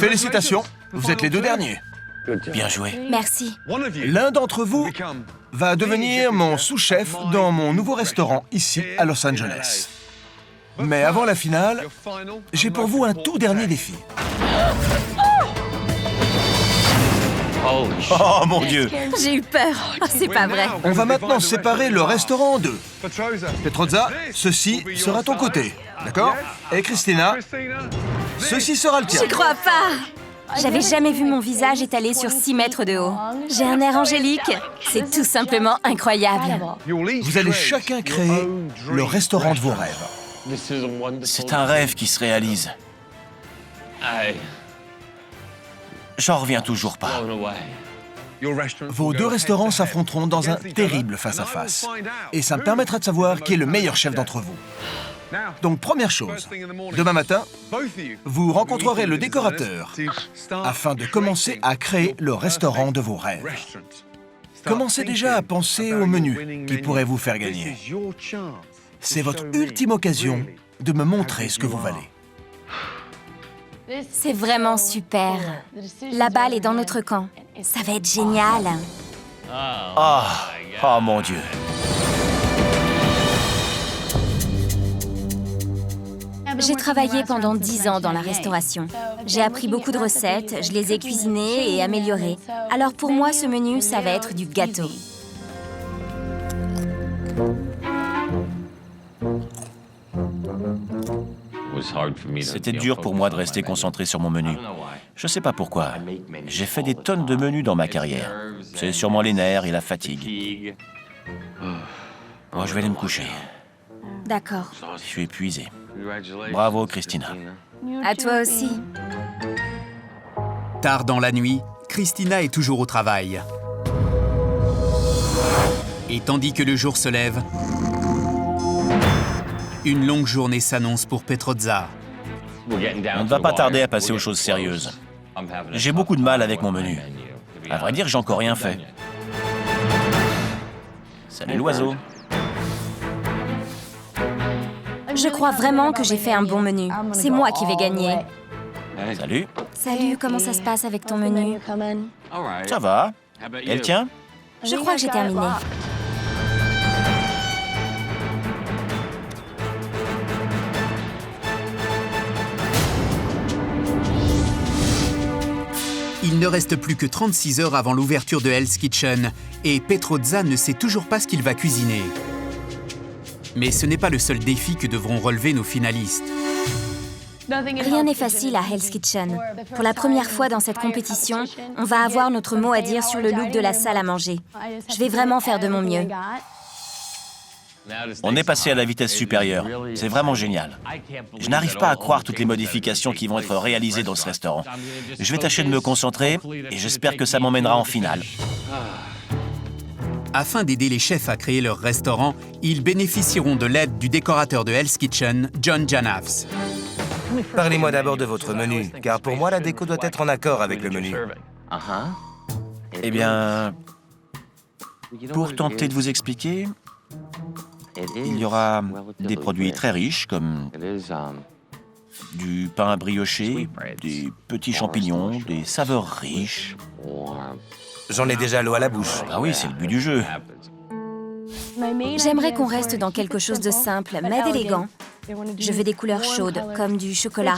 Félicitations, vous êtes les 2 derniers. Bien joué. Merci. L'un d'entre vous va devenir mon sous-chef dans mon nouveau restaurant ici à Los Angeles. Mais avant la finale, j'ai pour vous un tout dernier défi. Oh mon Dieu. J'ai eu peur. Oh, c'est pas vrai. On va maintenant séparer le restaurant en 2. Petrozza, ceci sera ton côté, d'accord? Et Christina, ceci sera le tien. J'y crois pas. J'avais jamais vu mon visage étalé sur 6 mètres de haut. J'ai un air angélique. C'est tout simplement incroyable. Vous allez chacun créer le restaurant de vos rêves. C'est un rêve qui se réalise. J'en reviens toujours pas. Vos 2 restaurants s'affronteront dans un terrible face-à-face. Et ça me permettra de savoir qui est le meilleur chef d'entre vous. Donc, première chose, demain matin, vous rencontrerez le décorateur afin de commencer à créer le restaurant de vos rêves. Commencez déjà à penser au menu qui pourrait vous faire gagner. C'est votre ultime occasion de me montrer ce que vous valez. C'est vraiment super. La balle est dans notre camp. Ça va être génial. Oh mon Dieu. J'ai travaillé pendant 10 ans dans la restauration. J'ai appris beaucoup de recettes, je les ai cuisinées et améliorées. Alors pour moi, ce menu, ça va être du gâteau. C'était dur pour moi de rester concentré sur mon menu. Je sais pas pourquoi. J'ai fait des tonnes de menus dans ma carrière. C'est sûrement les nerfs et la fatigue. Moi, je vais aller me coucher. D'accord. Je suis épuisé. Bravo, Christina. À toi aussi. Tard dans la nuit, Christina est toujours au travail. Et tandis que le jour se lève, une longue journée s'annonce pour Petrozza. On ne va pas tarder à passer aux choses sérieuses. J'ai beaucoup de mal avec mon menu. À vrai dire, j'ai encore rien fait. Salut l'oiseau. Je crois vraiment que j'ai fait un bon menu. C'est moi qui vais gagner. Salut. Salut, comment ça se passe avec ton menu? Ça va. Et le tien? Je crois que j'ai terminé. Il ne reste plus que 36 heures avant l'ouverture de Hell's Kitchen et Petrozza ne sait toujours pas ce qu'il va cuisiner. Mais ce n'est pas le seul défi que devront relever nos finalistes. Rien n'est facile à Hell's Kitchen. Pour la première fois dans cette compétition, on va avoir notre mot à dire sur le look de la salle à manger. Je vais vraiment faire de mon mieux. On est passé à la vitesse supérieure. C'est vraiment génial. Je n'arrive pas à croire toutes les modifications qui vont être réalisées dans ce restaurant. Je vais tâcher de me concentrer et j'espère que ça m'emmènera en finale. Afin d'aider les chefs à créer leur restaurant, ils bénéficieront de l'aide du décorateur de Hell's Kitchen, John Janavs. Parlez-moi d'abord de votre menu, car pour moi, la déco doit être en accord avec le menu. Eh bien, pour tenter de vous expliquer, il y aura des produits très riches comme du pain brioché, des petits champignons, des saveurs riches. J'en ai déjà l'eau à la bouche. Ah oui, c'est le but du jeu. J'aimerais qu'on reste dans quelque chose de simple, mais d'élégant. Je veux des couleurs chaudes, comme du chocolat.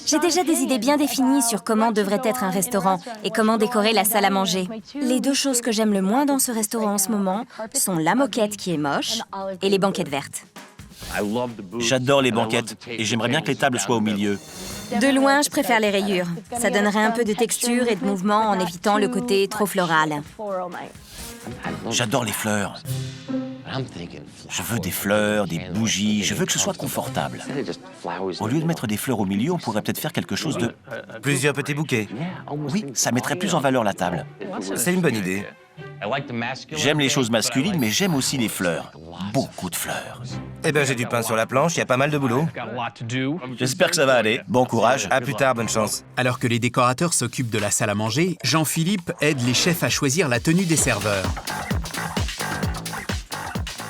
J'ai déjà des idées bien définies sur comment devrait être un restaurant et comment décorer la salle à manger. Les 2 choses que j'aime le moins dans ce restaurant en ce moment sont la moquette qui est moche et les banquettes vertes. J'adore les banquettes et j'aimerais bien que les tables soient au milieu. De loin, je préfère les rayures. Ça donnerait un peu de texture et de mouvement en évitant le côté trop floral. J'adore les fleurs. Je veux des fleurs, des bougies, je veux que ce soit confortable. Au lieu de mettre des fleurs au milieu, on pourrait peut-être faire quelque chose de... Plusieurs petits bouquets. Oui, ça mettrait plus en valeur la table. C'est une bonne idée. J'aime les choses masculines, mais j'aime aussi les fleurs. Beaucoup de fleurs. Eh ben, j'ai du pain sur la planche, il y a pas mal de boulot. J'espère que ça va aller. Bon courage. À plus tard, bonne chance. Alors que les décorateurs s'occupent de la salle à manger, Jean-Philippe aide les chefs à choisir la tenue des serveurs.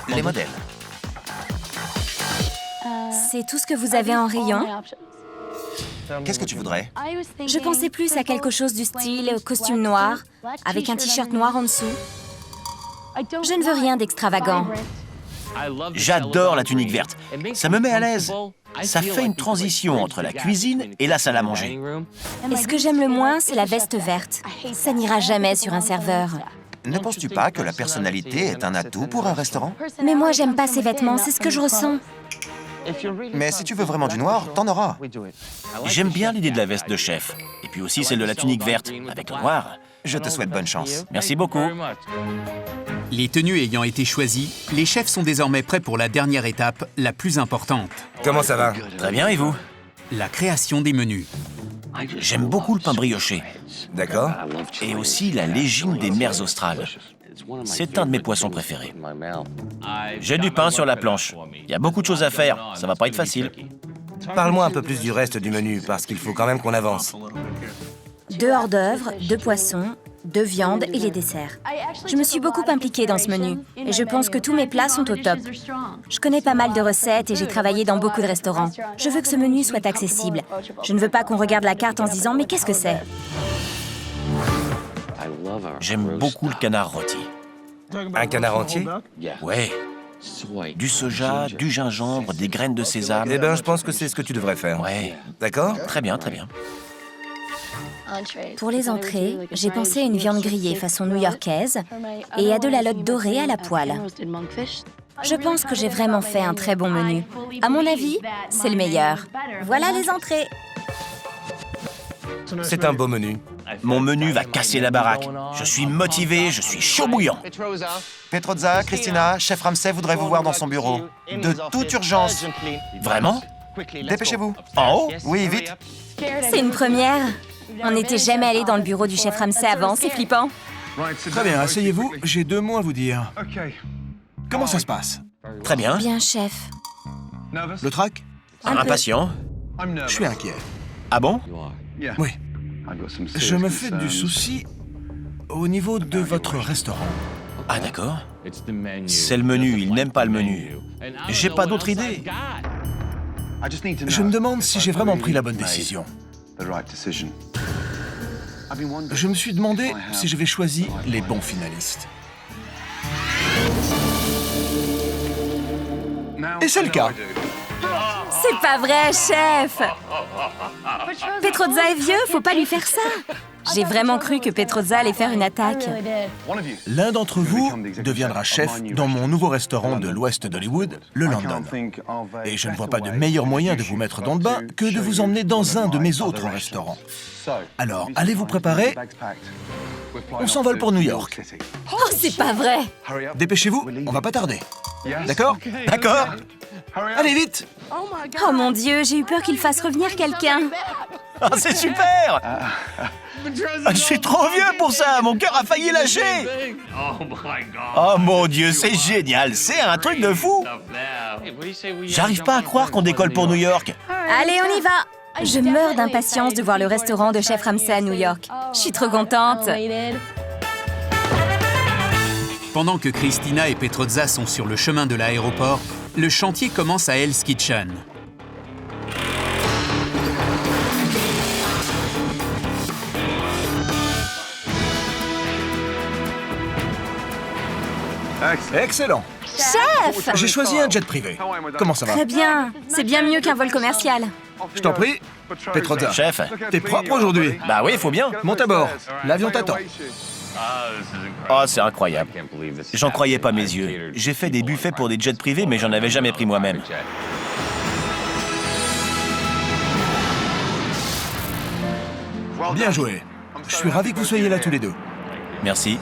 Les modèles. C'est tout ce que vous avez en rayon? Qu'est-ce que tu voudrais? Je pensais plus à quelque chose du style costume noir, avec un t-shirt noir en dessous. Je ne veux rien d'extravagant. J'adore la tunique verte. Ça me met à l'aise. Ça fait une transition entre la cuisine et la salle à manger. Et ce que j'aime le moins, c'est la veste verte. Ça n'ira jamais sur un serveur. Ne penses-tu pas que la personnalité est un atout pour un restaurant? Mais moi, j'aime pas ces vêtements, c'est ce que je ressens. Mais si tu veux vraiment du noir, t'en auras. J'aime bien l'idée de la veste de chef. Et puis aussi celle de la tunique verte, avec le noir. Je te souhaite bonne chance. Merci beaucoup. Les tenues ayant été choisies, les chefs sont désormais prêts pour la dernière étape, la plus importante, Comment ça va? Très bien, et vous? la création des menus. J'aime beaucoup le pain brioché. D'accord. Et aussi la légine des mers australes. C'est un de mes poissons préférés. J'ai du pain sur la planche. Il y a beaucoup de choses à faire. Ça va pas être facile. Parle-moi un peu plus du reste du menu, parce qu'il faut quand même qu'on avance. 2 hors-d'œuvre, 2 poissons, 2 viandes et les desserts. Je me suis beaucoup impliquée dans ce menu et je pense que tous mes plats sont au top. Je connais pas mal de recettes et j'ai travaillé dans beaucoup de restaurants. Je veux que ce menu soit accessible. Je ne veux pas qu'on regarde la carte en se disant « mais qu'est-ce que c'est ?» J'aime beaucoup le canard rôti. Un canard entier? Ouais. Du soja, du gingembre, des graines de sésame. Eh ben, je pense que c'est ce que tu devrais faire. Ouais. D'accord? Très bien, très bien. Pour les entrées, j'ai pensé à une viande grillée façon new-yorkaise et à de la lotte dorée à la poêle. Je pense que j'ai vraiment fait un très bon menu. À mon avis, c'est le meilleur. Voilà les entrées. C'est un beau menu. Mon menu va casser la baraque. Je suis motivé, je suis chaud bouillant. Petrozza, Christina, chef Ramsay voudrait vous voir dans son bureau. De toute urgence. Vraiment? Dépêchez-vous. En haut? Oui, vite. C'est une première. On n'était jamais allé dans le bureau du chef Ramsay avant, c'est flippant. Très bien, asseyez-vous, j'ai 2 mots à vous dire. Comment ça se passe? Très bien. Bien, chef. Le trac? Un peu. Impatient. Je suis inquiet. Ah bon? Oui. Je me fais du souci au niveau de votre restaurant. Ah d'accord. C'est le menu, il n'aime pas le menu. J'ai pas d'autre idée. Je me demande si j'ai vraiment pris la bonne décision. Je me suis demandé si j'avais choisi les bons finalistes. Et c'est le cas. C'est pas vrai, chef. Petrozza est vieux, faut pas lui faire ça. J'ai vraiment cru que Petrozza allait faire une attaque. L'un d'entre vous deviendra chef dans mon nouveau restaurant de l'ouest d'Hollywood, le London. Et je ne vois pas de meilleur moyen de vous mettre dans le bain que de vous emmener dans un de mes autres restaurants. Alors, allez vous préparer. On s'envole pour New York. Oh, c'est pas vrai. Dépêchez-vous, on va pas tarder. D'accord? D'accord. Allez, vite! Oh mon Dieu, j'ai eu peur qu'il fasse revenir quelqu'un. Ah, c'est super! Je suis trop vieux pour ça, mon cœur a failli lâcher! Oh mon Dieu, c'est génial, c'est un truc de fou! J'arrive pas à croire qu'on décolle pour New York. Allez, on y va. Je meurs d'impatience de voir le restaurant de chef Ramsay à New York. Je suis trop contente. Pendant que Christina et Petrozza sont sur le chemin de l'aéroport, le chantier commence à Hell's Kitchen. Excellent. Chef! J'ai choisi un jet privé. Comment ça va? Très bien. C'est bien mieux qu'un vol commercial. Je t'en prie. Petrozza, Chef? t'es propre aujourd'hui. Bah oui, faut bien. Monte à bord. L'avion t'attend. Oh, c'est incroyable. J'en croyais pas mes yeux. J'ai fait des buffets pour des jets privés, mais j'en avais jamais pris moi-même. Bien joué. Je suis ravi que vous soyez là tous les deux. Merci.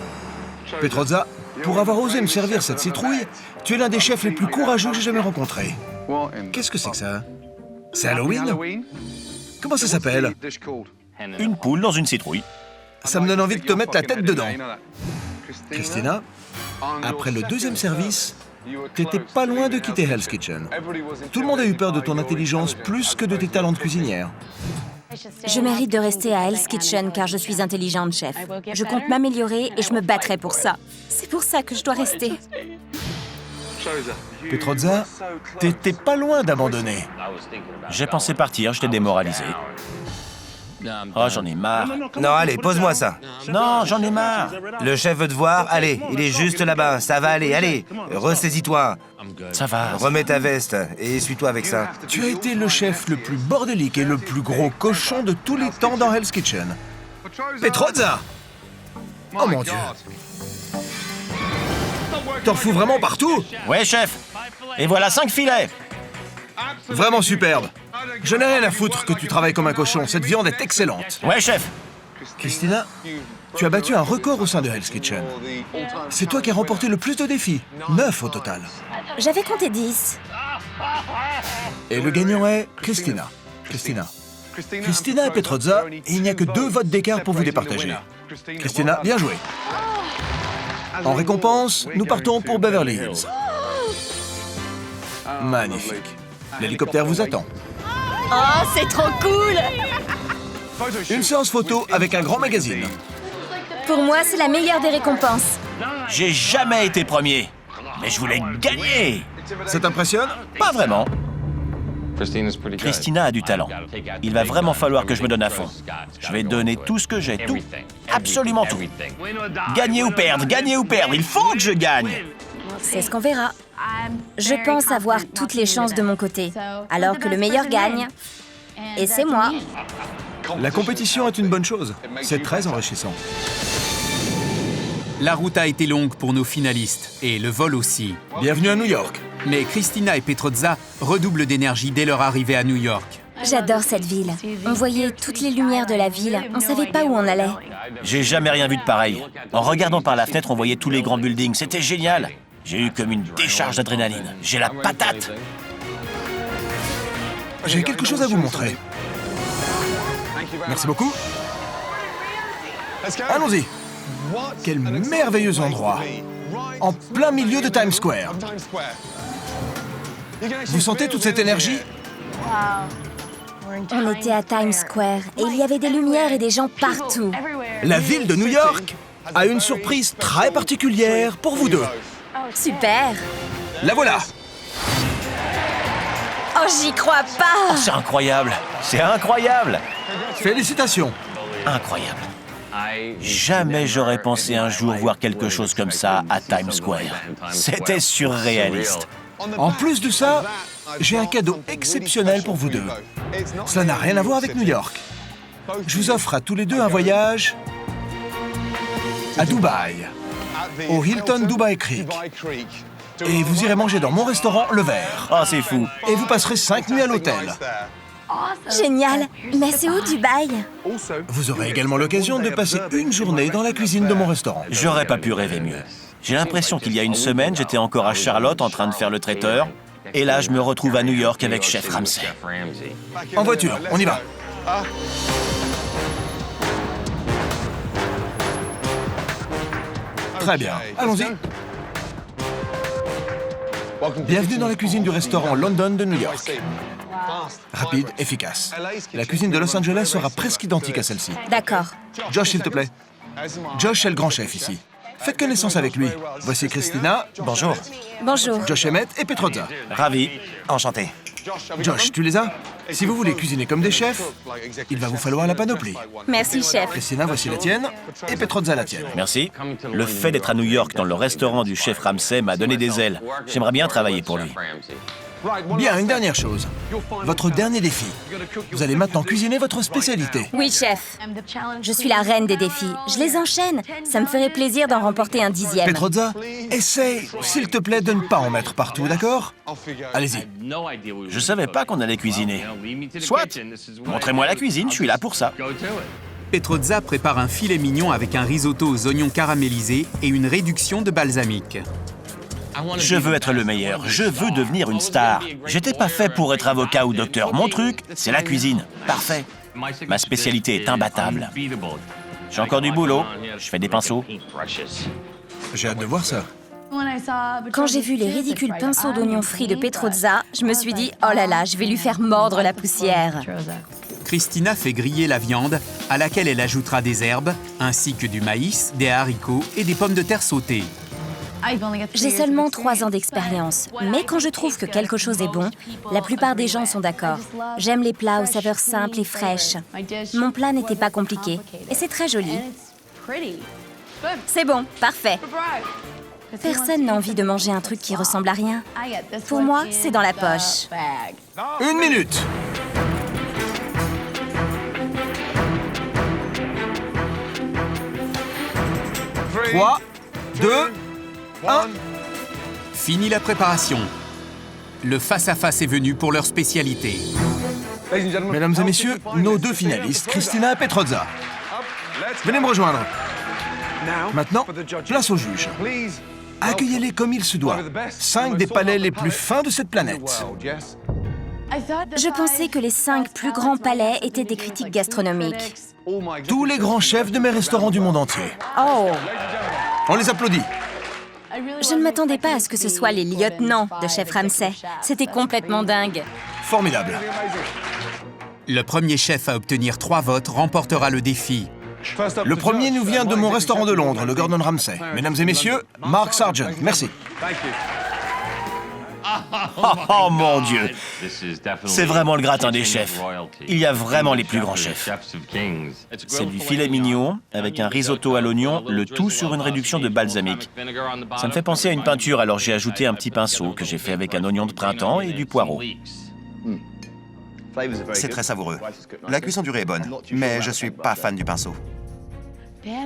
Petrozza, pour avoir osé me servir cette citrouille, tu es l'un des chefs les plus courageux que j'ai jamais rencontrés. Qu'est-ce que c'est que ça? C'est Halloween? Comment ça s'appelle? Une poule dans une citrouille. Ça me donne envie de te mettre la tête dedans. Christina, après le deuxième service, t'étais pas loin de quitter Hell's Kitchen. Tout le monde a eu peur de ton intelligence plus que de tes talents de cuisinière. Je mérite de rester à Hell's Kitchen car je suis intelligente, chef. Je compte m'améliorer et je me battrai pour ça. C'est pour ça que je dois rester. Petrozza, t'étais pas loin d'abandonner. J'ai pensé partir, j'étais démoralisé. Oh, j'en ai marre. Non, allez, pose-moi ça. Non, j'en ai marre. Le chef veut te voir. Allez, il est juste là-bas. Ça va aller, allez. Ressaisis-toi. Ça va. Remets ta veste et essuie-toi avec ça. Tu as été le chef le plus bordélique et le plus gros cochon de tous les temps dans Hell's Kitchen. Petrozza! Oh mon Dieu! T'en fous vraiment partout? Ouais, chef. Et voilà 5 filets. Vraiment superbe. Je n'ai rien à foutre que tu travailles comme un cochon. Cette viande est excellente. Ouais, chef. Christina, tu as battu un record au sein de Hell's Kitchen. C'est toi qui as remporté le plus de défis. 9 au total. J'avais compté 10. Et le gagnant est Christina. Christina et Petrozza, et il n'y a que 2 votes d'écart pour vous départager. Christina, bien joué. En récompense, nous partons pour Beverly Hills. Magnifique. L'hélicoptère vous attend. Oh, c'est trop cool! Une séance photo avec un grand magazine. Pour moi, c'est la meilleure des récompenses. J'ai jamais été premier. Mais je voulais gagner. Ça t'impressionne? Pas vraiment. Christina a du talent. Il va vraiment falloir que je me donne à fond. Je vais donner tout ce que j'ai, tout. Absolument tout. Gagner ou perdre, il faut que je gagne. C'est ce qu'on verra. Je pense avoir toutes les chances de mon côté, alors que le meilleur gagne. Et c'est moi. La compétition est une bonne chose. C'est très enrichissant. La route a été longue pour nos finalistes, et le vol aussi. Bienvenue à New York. Mais Christina et Petrozza redoublent d'énergie dès leur arrivée à New York. J'adore cette ville. On voyait toutes les lumières de la ville. On savait pas où on allait. J'ai jamais rien vu de pareil. En regardant par la fenêtre, on voyait tous les grands buildings. C'était génial. J'ai eu comme une décharge d'adrénaline. J'ai la patate. J'ai quelque chose à vous montrer. Merci beaucoup. Allons-y. Quel merveilleux endroit. En plein milieu de Times Square. Vous sentez toute cette énergie? On était à Times Square et il y avait des lumières et des gens partout. La ville de New York a une surprise très particulière pour vous deux. Super! La voilà. Oh, j'y crois pas! C'est incroyable. C'est incroyable. Félicitations. Incroyable. Jamais j'aurais pensé un jour voir quelque chose comme ça à Times Square. C'était surréaliste. En plus de ça, j'ai un cadeau exceptionnel pour vous deux. Cela n'a rien à voir avec New York. Je vous offre à tous les deux un voyage à Dubaï, au Hilton Dubai Creek. Et vous irez manger dans mon restaurant Le Verre. Oh, c'est fou. Et vous passerez 5 nuits à l'hôtel. Génial! Mais c'est où Dubaï? Vous aurez également l'occasion de passer une journée dans la cuisine de mon restaurant. J'aurais pas pu rêver mieux. J'ai l'impression qu'il y a une semaine, j'étais encore à Charlotte en train de faire le traiteur. Et là, je me retrouve à New York avec Chef Ramsay. En voiture, on y va. Très bien, allons-y. Bienvenue dans la cuisine du restaurant London de New York. Rapide, efficace. La cuisine de Los Angeles sera presque identique à celle-ci. D'accord. Josh, s'il te plaît. Josh est le grand chef ici. Faites connaissance avec lui. Voici Christina. Bonjour. Bonjour. Josh Emmett et Petrozza. Ravi. Enchanté. Josh, tu les as? Si vous voulez cuisiner comme des chefs, il va vous falloir la panoplie. Merci, chef. Christina, voici la tienne, et Petrozza la tienne. Merci. Le fait d'être à New York dans le restaurant du chef Ramsay m'a donné des ailes. J'aimerais bien travailler pour lui. Bien, une dernière chose. Votre dernier défi. Vous allez maintenant cuisiner votre spécialité. Oui, chef. Je suis la reine des défis. Je les enchaîne. Ça me ferait plaisir d'en remporter un 10e. Petrozza, essaye, s'il te plaît, de ne pas en mettre partout, d'accord? Allez-y. Je savais pas qu'on allait cuisiner. Soit. Montrez-moi la cuisine, je suis là pour ça. Petrozza prépare un filet mignon avec un risotto aux oignons caramélisés et une réduction de balsamique. Je veux être le meilleur, je veux devenir une star. J'étais pas fait pour être avocat ou docteur. Mon truc, c'est la cuisine. Parfait. Ma spécialité est imbattable. J'ai encore du boulot. Je fais des pinceaux. J'ai hâte de voir ça. Quand j'ai vu les ridicules pinceaux d'oignons frits de Petrozza, je me suis dit, oh là là, je vais lui faire mordre la poussière. Christina fait griller la viande, à laquelle elle ajoutera des herbes, ainsi que du maïs, des haricots et des pommes de terre sautées. J'ai seulement 3 ans d'expérience, mais quand je trouve que quelque chose est bon, la plupart des gens sont d'accord. J'aime les plats aux saveurs simples et fraîches. Mon plat n'était pas compliqué, et c'est très joli. C'est bon, parfait. Personne n'a envie de manger un truc qui ressemble à rien. Pour moi, c'est dans la poche. 1 minute. Trois, 2, 1. Fini la préparation. Le face-à-face est venu pour leur spécialité. Mesdames et messieurs, nos 2 finalistes, Christina et Petrozza. Venez me rejoindre. Maintenant, place aux juges. Accueillez-les comme il se doit. 5 des palais les plus fins de cette planète. Je pensais que les 5 plus grands palais étaient des critiques gastronomiques. Tous les grands chefs de mes restaurants du monde entier. Oh! On les applaudit. Je ne m'attendais pas à ce que ce soit les lieutenants de chef Ramsay. C'était complètement dingue. Formidable. Le premier chef à obtenir 3 votes remportera le défi. Le premier nous vient de mon restaurant de Londres, le Gordon Ramsay. Mesdames et messieurs, Mark Sargent. Merci. Oh mon Dieu! C'est vraiment le gratin des chefs. Il y a vraiment les plus grands chefs. C'est du filet mignon avec un risotto à l'oignon, le tout sur une réduction de balsamique. Ça me fait penser à une peinture, alors j'ai ajouté un petit pinceau que j'ai fait avec un oignon de printemps et du poireau. C'est très savoureux. La cuisson du riz est bonne, mais je suis pas fan du pinceau.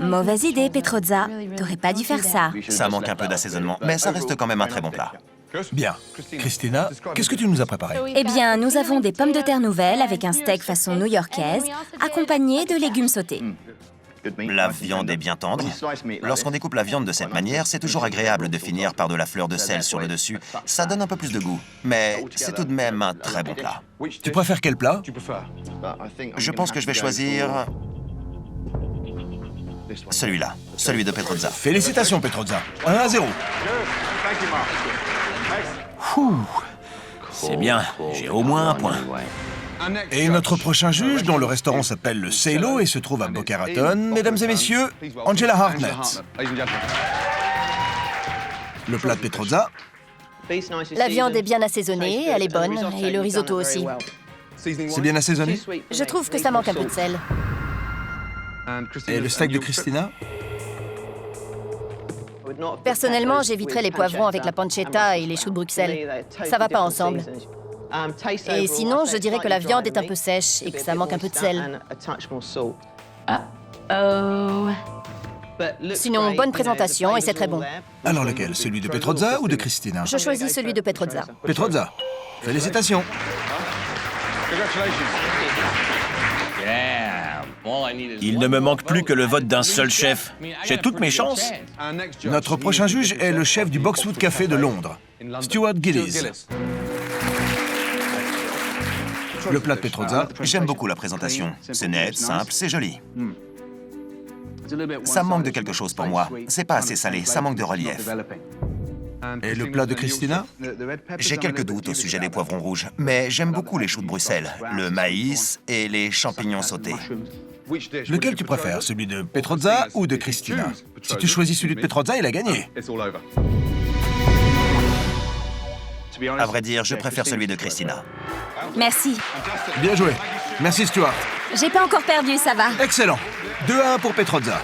Mauvaise idée, Petrozza. T'aurais pas dû faire ça. Ça manque un peu d'assaisonnement, mais ça reste quand même un très bon plat. Bien. Christina, qu'est-ce que tu nous as préparé? Eh bien, nous avons des pommes de terre nouvelles avec un steak façon new-yorkaise, accompagné de légumes sautés. La viande est bien tendre. Lorsqu'on découpe la viande de cette manière, c'est toujours agréable de finir par de la fleur de sel sur le dessus. Ça donne un peu plus de goût, mais c'est tout de même un très bon plat. Tu préfères quel plat? Je pense que je vais choisir celui-là, celui de Petrozza. Félicitations, Petrozza. 1-0. C'est bien, j'ai au moins un point. Et notre prochain juge, dont le restaurant s'appelle le Salo et se trouve à Boca Raton, mesdames et messieurs, Angela Hartnett. Le plat de Petrozza. La viande est bien assaisonnée, elle est bonne, et le risotto aussi. C'est bien assaisonné. Je trouve que ça manque un peu de sel. Et le steak de Christina. Personnellement, j'éviterais les poivrons avec la pancetta et les choux de Bruxelles. Ça va pas ensemble. Et sinon, je dirais que la viande est un peu sèche et que ça manque un peu de sel. Sinon, bonne présentation et c'est très bon. Alors lequel? Celui de Petrozza ou de Christina? Je choisis celui de Petrozza. Petrozza. Félicitations. Il ne me manque plus que le vote d'un seul chef. J'ai toutes mes chances. Notre prochain juge est le chef du Boxwood Café de Londres, Stuart Gillies. Le plat de Petrozza. J'aime beaucoup la présentation. C'est net, simple, c'est joli. Ça manque de quelque chose pour moi. C'est pas assez salé, ça manque de relief. Et le plat de Christina? J'ai quelques doutes au sujet des poivrons rouges, mais j'aime beaucoup les choux de Bruxelles, le maïs et les champignons sautés. Lequel tu préfères, celui de Petrozza ou de Christina? Si tu choisis celui de Petrozza, il a gagné. À vrai dire, je préfère celui de Christina. Merci. Bien joué. Merci, Stuart. J'ai pas encore perdu, ça va. Excellent. 2-1 pour Petrozza.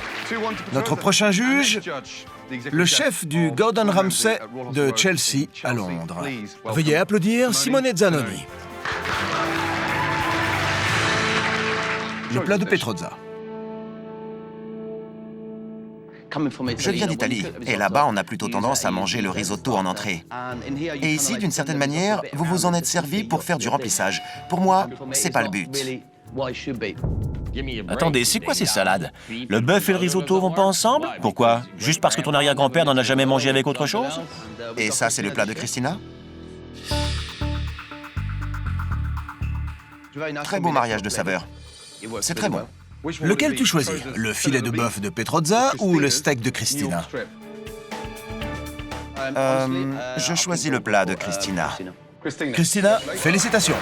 Notre prochain juge, le chef du Gordon Ramsay de Chelsea à Londres. Veuillez applaudir Simone Zanoni. Le plat de Petrozza. Je viens d'Italie, et là-bas, on a plutôt tendance à manger le risotto en entrée. Et ici, d'une certaine manière, vous vous en êtes servi pour faire du remplissage. Pour moi, c'est pas le but. Attendez, c'est quoi ces salades? Le bœuf et le risotto vont pas ensemble? Pourquoi? Juste parce que ton arrière-grand-père n'en a jamais mangé avec autre chose? Et ça, c'est le plat de Christina? Très beau mariage de saveurs. C'est très bon. Lequel tu choisis? Le filet de bœuf de Petrozza ou le steak de Christina? Je choisis le plat de Christina. Christina, félicitations.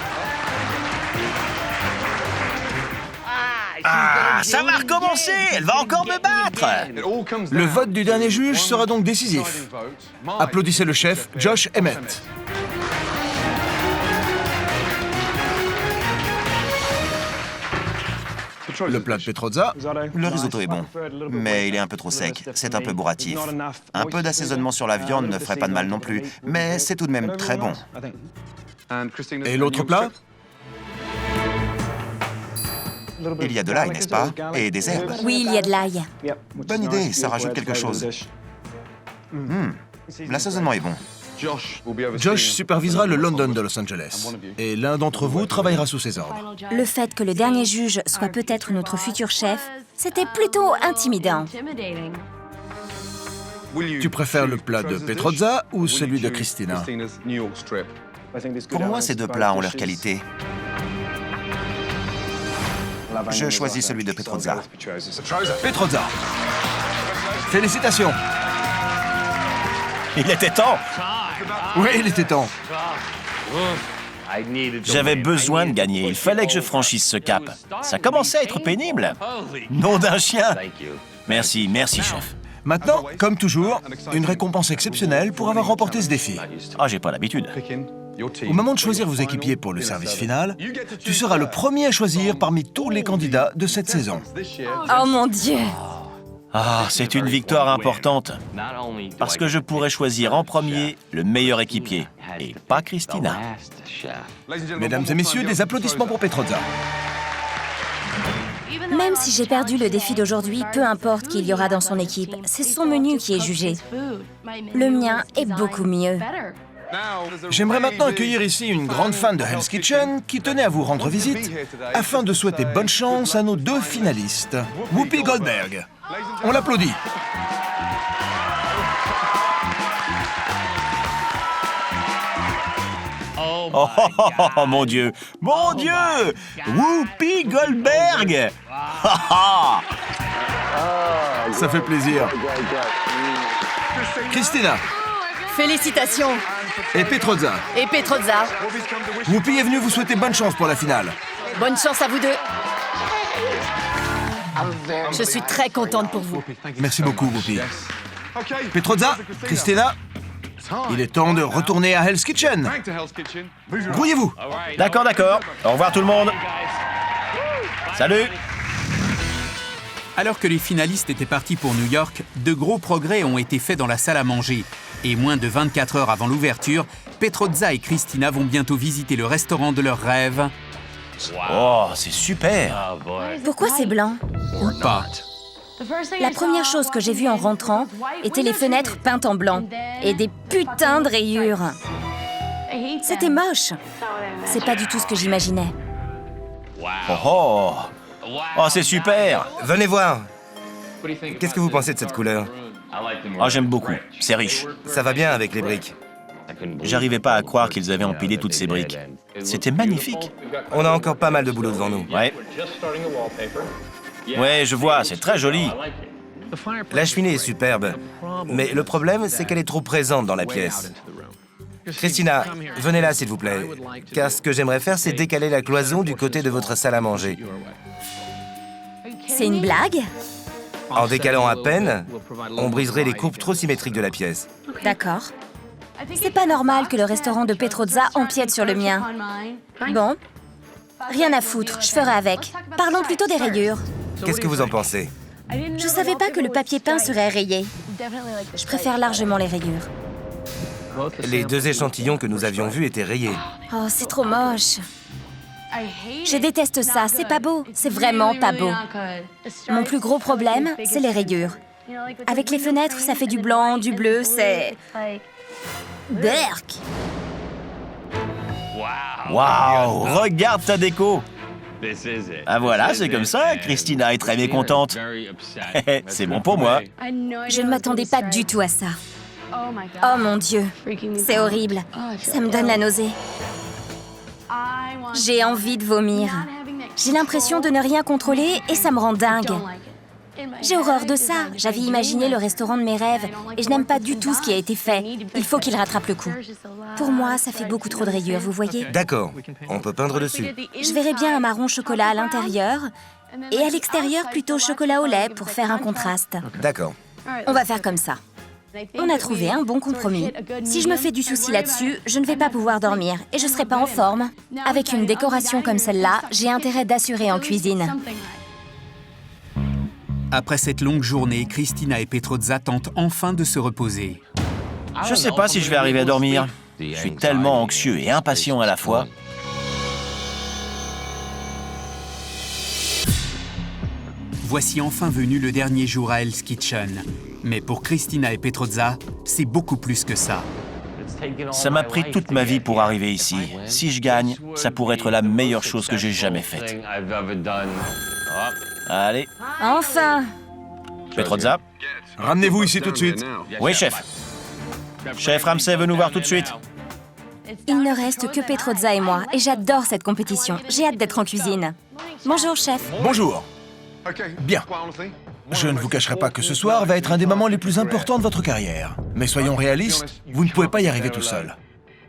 Ah, ça va recommencer! Elle va encore me battre! Le vote du dernier juge sera donc décisif. Applaudissez le chef, Josh Emmett. Le plat de Petrozza, Le risotto est bon, mais il est un peu trop sec. C'est un peu bourratif. Un peu d'assaisonnement sur la viande ne ferait pas de mal non plus, mais c'est tout de même très bon. et l'autre plat? Il y a de l'ail, n'est-ce pas? Et des herbes. Oui, il y a de l'ail. Bonne idée, ça rajoute quelque chose. L'assaisonnement est bon. Josh supervisera le London de Los Angeles. Et l'un d'entre vous travaillera sous ses ordres. Le fait que le dernier juge soit peut-être notre futur chef, c'était plutôt intimidant. Tu préfères le plat de Petrozza ou celui de Christina? Pour moi, ces deux plats ont leur qualité. Je choisis celui de Petrozza. Petrozza. Félicitations. Il était temps! Oui, il était temps. J'avais besoin de gagner. Il fallait que je franchisse ce cap. Ça commençait à être pénible. Nom d'un chien! Merci, merci, chef. Maintenant, comme toujours, une récompense exceptionnelle pour avoir remporté ce défi. Ah, j'ai pas l'habitude. Au moment de choisir vos équipiers pour le service final, tu seras le premier à choisir parmi tous les candidats de cette saison. Oh mon Dieu! Ah, c'est une victoire importante. Parce que je pourrais choisir en premier le meilleur équipier, et pas Christina. Mesdames et messieurs, des applaudissements pour Petrozza. Même si j'ai perdu le défi d'aujourd'hui, peu importe qui il y aura dans son équipe, c'est son menu qui est jugé. Le mien est beaucoup mieux. J'aimerais maintenant accueillir ici une grande fan de Hell's Kitchen qui tenait à vous rendre visite afin de souhaiter bonne chance à nos deux finalistes, Whoopi Goldberg. On l'applaudit. Oh, oh, oh, oh, mon Dieu! Mon Dieu! Whoopi Goldberg! Ça fait plaisir. Christina Félicitations. et Petrozza. Et Petrozza. Whoopi est venue vous souhaiter bonne chance pour la finale. Bonne chance à vous deux. Je suis très contente pour vous. Merci beaucoup, Whoopi. Petrozza, Christina, il est temps de retourner à Hell's Kitchen. Grouillez-vous. D'accord, d'accord. Au revoir tout le monde. Salut! Alors que les finalistes étaient partis pour New York, de gros progrès ont été faits dans la salle à manger. Et moins de 24 heures avant l'ouverture, Petrozza et Christina vont bientôt visiter le restaurant de leurs rêves. Oh, c'est super! Pourquoi c'est blanc? Ou pas. La première chose que j'ai vue en rentrant était les fenêtres peintes en blanc et des putains de rayures. C'était moche. C'est pas du tout ce que j'imaginais. Oh, oh! Oh, c'est super! Venez voir. Qu'est-ce que vous pensez de cette couleur? Oh, j'aime beaucoup. C'est riche. Ça va bien avec les briques. J'arrivais pas à croire qu'ils avaient empilé toutes ces briques. C'était magnifique. On a encore pas mal de boulot devant nous. Ouais. Ouais, je vois, c'est très joli. La cheminée est superbe, mais le problème, c'est qu'elle est trop présente dans la pièce. Christina, venez là, s'il vous plaît. Car ce que j'aimerais faire, c'est décaler la cloison du côté de votre salle à manger. C'est une blague? En décalant à peine, on briserait les courbes trop symétriques de la pièce. D'accord. C'est pas normal que le restaurant de Petrozza empiète sur le mien. Bon, rien à foutre, je ferai avec. Parlons plutôt des rayures. Qu'est-ce que vous en pensez? Je savais pas que le papier peint serait rayé. Je préfère largement les rayures. Les deux échantillons que nous avions vus étaient rayés. Oh, c'est trop moche. Je déteste ça, c'est pas beau. C'est vraiment pas beau. Mon plus gros problème, c'est les rayures. Avec les fenêtres, ça fait du blanc, du bleu, c'est... Berk! Waouh! Regarde ta déco! Ah voilà, c'est comme ça, Christina est très mécontente. C'est bon pour moi. Je ne m'attendais pas du tout à ça. Oh mon Dieu, c'est horrible. Ça me donne la nausée. J'ai envie de vomir. J'ai l'impression de ne rien contrôler et ça me rend dingue. J'ai horreur de ça. J'avais imaginé le restaurant de mes rêves et je n'aime pas du tout ce qui a été fait. Il faut qu'il rattrape le coup. Pour moi, ça fait beaucoup trop de rayures, vous voyez? D'accord, on peut peindre dessus. Je verrais bien un marron chocolat à l'intérieur Et à l'extérieur, plutôt chocolat au lait pour faire un contraste. D'accord. On va faire comme ça. On a trouvé un bon compromis. Si je me fais du souci là-dessus, je ne vais pas pouvoir dormir et je serai pas en forme. Avec une décoration comme celle-là, j'ai intérêt d'assurer en cuisine. Après cette longue journée, Christina et Petrozza tentent enfin de se reposer. Je sais pas si je vais arriver à dormir. Je suis tellement anxieux et impatient à la fois. Voici enfin venu le dernier jour à Hell's Kitchen. Mais pour Christina et Petrozza, c'est beaucoup plus que ça. Ça m'a pris toute ma vie pour arriver ici. Si je gagne, ça pourrait être la meilleure chose que j'ai jamais faite. Allez, Enfin! Petrozza. Ramenez-vous ici tout de suite. Oui, chef. Chef Ramsay veut nous voir tout de suite. Il ne reste que Petrozza et moi, et j'adore cette compétition. J'ai hâte d'être en cuisine. Bonjour, chef. Bonjour. Bien. Je ne vous cacherai pas que ce soir va être un des moments les plus importants de votre carrière. Mais soyons réalistes, vous ne pouvez pas y arriver tout seul.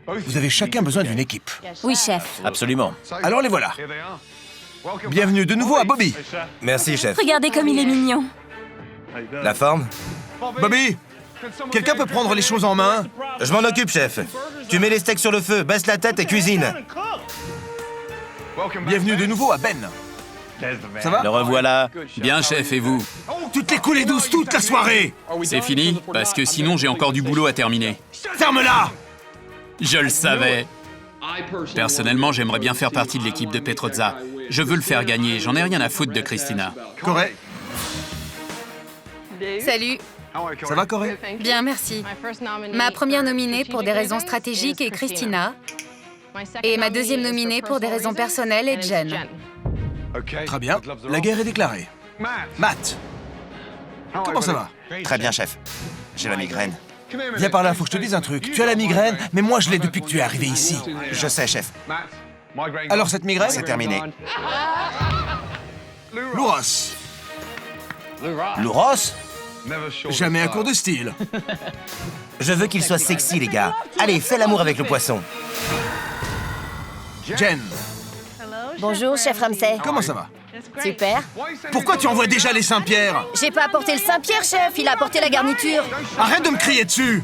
Vous avez chacun besoin d'une équipe. Oui, chef. Absolument. Alors les voilà. Bienvenue de nouveau à Bobby. Merci, chef. Regardez comme il est mignon. La forme? Bobby, quelqu'un peut prendre les choses en main? Je m'en occupe, chef. Tu mets les steaks sur le feu, baisse la tête et cuisine. Bienvenue de nouveau à Ben. Ça va? Le revoilà. Bien, chef, et vous? Toutes les coulées douces toute la soirée. C'est fini? Parce que sinon, j'ai encore du boulot à terminer. Ferme-la. Je le savais. Personnellement, j'aimerais bien faire partie de l'équipe de Petrozza. Je veux le faire gagner, j'en ai rien à foutre de Christina. Corée, Salut, ça va Corée? bien merci. Ma première nominée pour des raisons stratégiques est Christina. Et ma deuxième nominée pour des raisons personnelles est Jen. Très bien, la guerre est déclarée. Matt, comment ça va? Très bien, chef. J'ai la migraine. Viens par là, faut que je te dise un truc. Tu as la migraine, mais moi je l'ai depuis que tu es arrivé ici. Je sais, chef. Alors cette migraine? C'est terminé. Louros, Louros? jamais un cours de style. Je veux qu'il soit sexy, les gars. Allez, fais l'amour avec le poisson. Jen, Bonjour, chef Ramsay. comment ça va? Super. Pourquoi tu envoies déjà les Saint-Pierre? J'ai pas apporté le Saint-Pierre, chef. Il a apporté la garniture. Arrête de me crier dessus.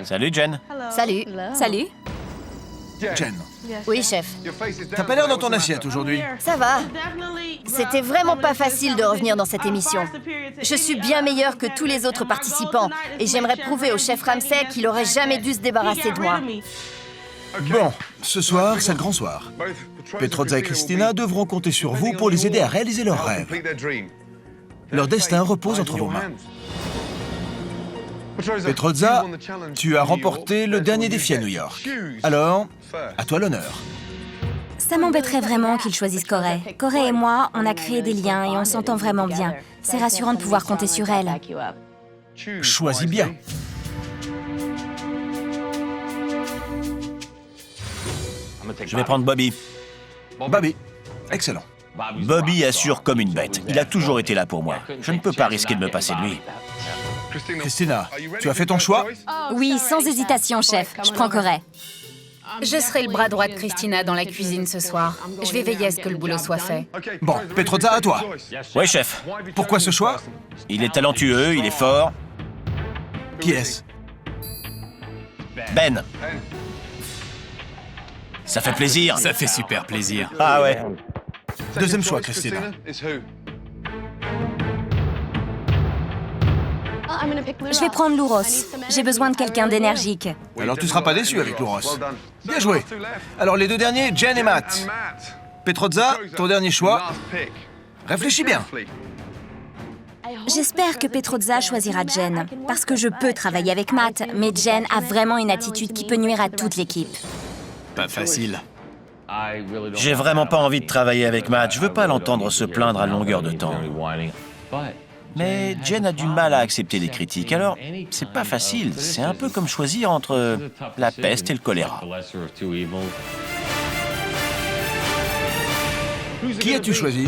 Salut, Jen. Salut. Salut. Jen, Oui, chef. t'as pas l'air dans ton assiette aujourd'hui. Ça va. C'était vraiment pas facile de revenir dans cette émission. Je suis bien meilleure que tous les autres participants et j'aimerais prouver au chef Ramsay qu'il aurait jamais dû se débarrasser de moi. Bon, ce soir, c'est le grand soir. Petrozza et Christina devront compter sur vous pour les aider à réaliser leurs rêves. Leur destin repose entre vos mains. Petrozza, tu as remporté le dernier défi à New York. Alors, à toi l'honneur. Ça m'embêterait vraiment qu'il choisisse Corée. Corée et moi, on a créé des liens et on s'entend vraiment bien. C'est rassurant de pouvoir compter sur elle. Choisis bien. Je vais prendre Bobby. Bobby, excellent. Bobby assure comme une bête. Il a toujours été là pour moi. Je ne peux pas risquer de me passer de lui. Christina, tu as fait ton choix? Oui, sans hésitation, chef. Je prends Corée. Je serai le bras droit de Christina dans la cuisine ce soir. Je vais veiller à ce que le boulot soit fait. Bon, Petrozza, à toi. Oui, chef. Pourquoi ce choix? Il est talentueux, il est fort. Qui est-ce? Ben. Ça fait plaisir. Ça fait super plaisir. Ah ouais. Deuxième choix, Christina. Je vais prendre Louros. J'ai besoin de quelqu'un d'énergique. Alors tu seras pas déçu avec Louros. Bien joué. Alors les deux derniers, Jen et Matt. Petrozza, ton dernier choix. Réfléchis bien. J'espère que Petrozza choisira Jen, parce que je peux travailler avec Matt, mais Jen a vraiment une attitude qui peut nuire à toute l'équipe. Pas facile. J'ai vraiment pas envie de travailler avec Matt. Je veux pas l'entendre se plaindre à longueur de temps. Mais Jen a du mal à accepter des critiques, alors c'est pas facile. C'est un peu comme choisir entre la peste et le choléra. Qui as-tu choisi?